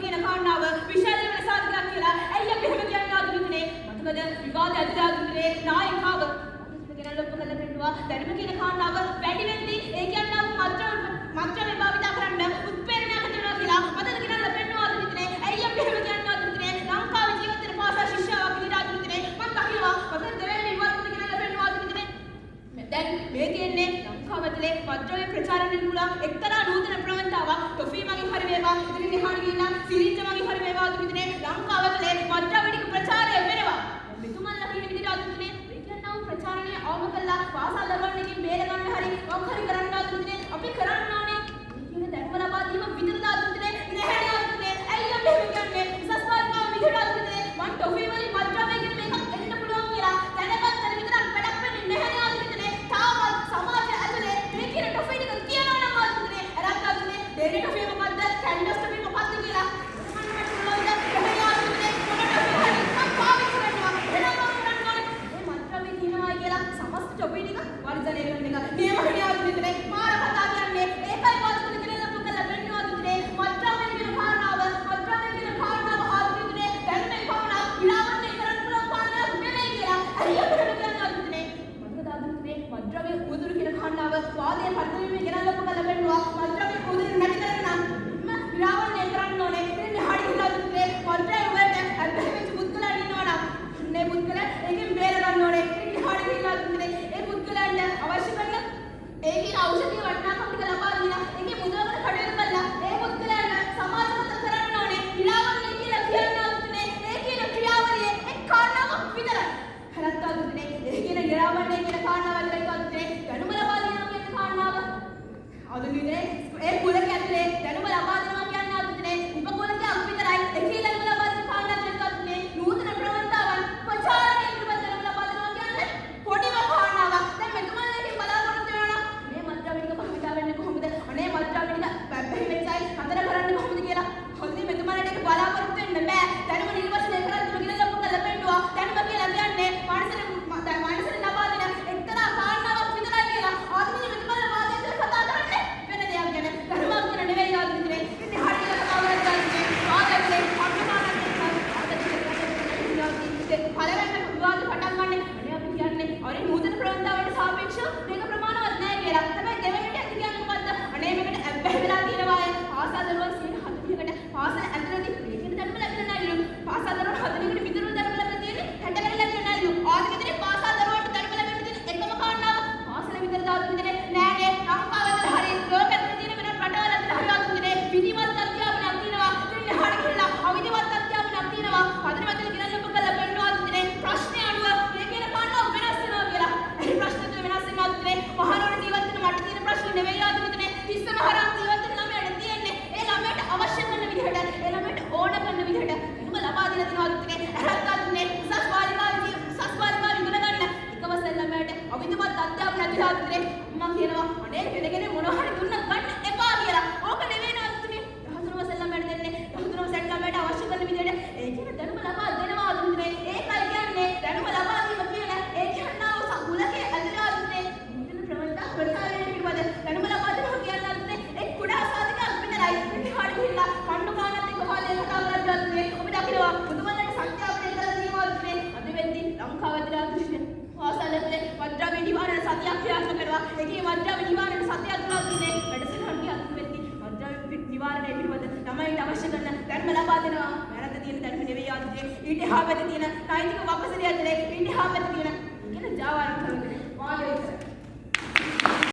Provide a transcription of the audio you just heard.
කියන කාරණාව විශාල වෙන සාධකයක් කියලා ඇයි අපි එහෙම කියන්නේ ආධුනිකනේ? මතකද විවාද ඇතුළේ ආධුනිකනේ නායිකාව ගෙනල්ලා ඔක්කොම පෙන්නුවා දැනුම කියන කාරණාව වැඩි වෙද්දී ඒ කියන්නේ මත්ද්‍රව්‍ය භාවිත කරන්න උත්ප්‍රේරණයක් ඇති වෙනවා කියලා මතකද ගෙනල්ලා පෙන්නුවා ආධුනිකනේ? ඇයි අපි එහෙම කියන්නේ ආධුනිකනේ? ලංකාවේ ජීවත් වෙන පාසල් ශිෂ්‍යාවක් විදිහට ආධුනිකනේ මම දකිනවා මතකද දෙවෙනි විවාදෙට ගෙනල්ලා පෙන්නුවා ආධුනිකනේ? දැන් මේ කියන්නේ ලංකාව ඇතුලේ මත්ද්‍රව්‍ය ප්‍රචාරණය වුණා එක්තරා නූතන ප්‍රවණතාවක් ටොෆී මගින් හරි වේවා ඉතින් එහාට ගිහින් සිරින්ජ මගින් හරි වේවා ආධුනිකනේ ලංකාව ඇතුලේ මත්ද්‍රව්‍ය ටික ප්‍රචාරය වෙනවා මෙතුමන්ලා කියන විදිහට ආධුනිකනේ ඒ කියන්නේ ප්‍රචාරණය අවම කළා පාසල් දරුවන්ගෙන් බේර ගන්න හරි මොකක් හරි කරන්න ආධුනිකනේ අපි කරන්න ඕනේ කියන දැනුම ලබා දීම විතරද ආධුනිකනේ නැහැ ආධුනිකනේ ඇයි අපි කියන්නේ උසස් පාරිකාව විදිහට ආධුනිකනේ මං ටොෆී වලින් මත්ද්‍රව්‍ය කියන මේකක් එන්න පුළුවන් කියලා දැනගත්තට විතරක් වැඩක් වෙන්නේ නැහැ ආධුනිකනේ තාමත් සමාජය ඇතුලේ මේ කියන ටොෆී ටික කියනවා නම් ආධුනිකනේ අරත් ආධුනිකනේ දෙරේ ටොෆී මොකද්ද කැන්ඩස් ටොෆී මොකද්ද කියලා ඊට හා පැත්තේ තියෙන නෛතික වපසරිය ඇතුලේ ඊට හා පැත්තේ තියෙන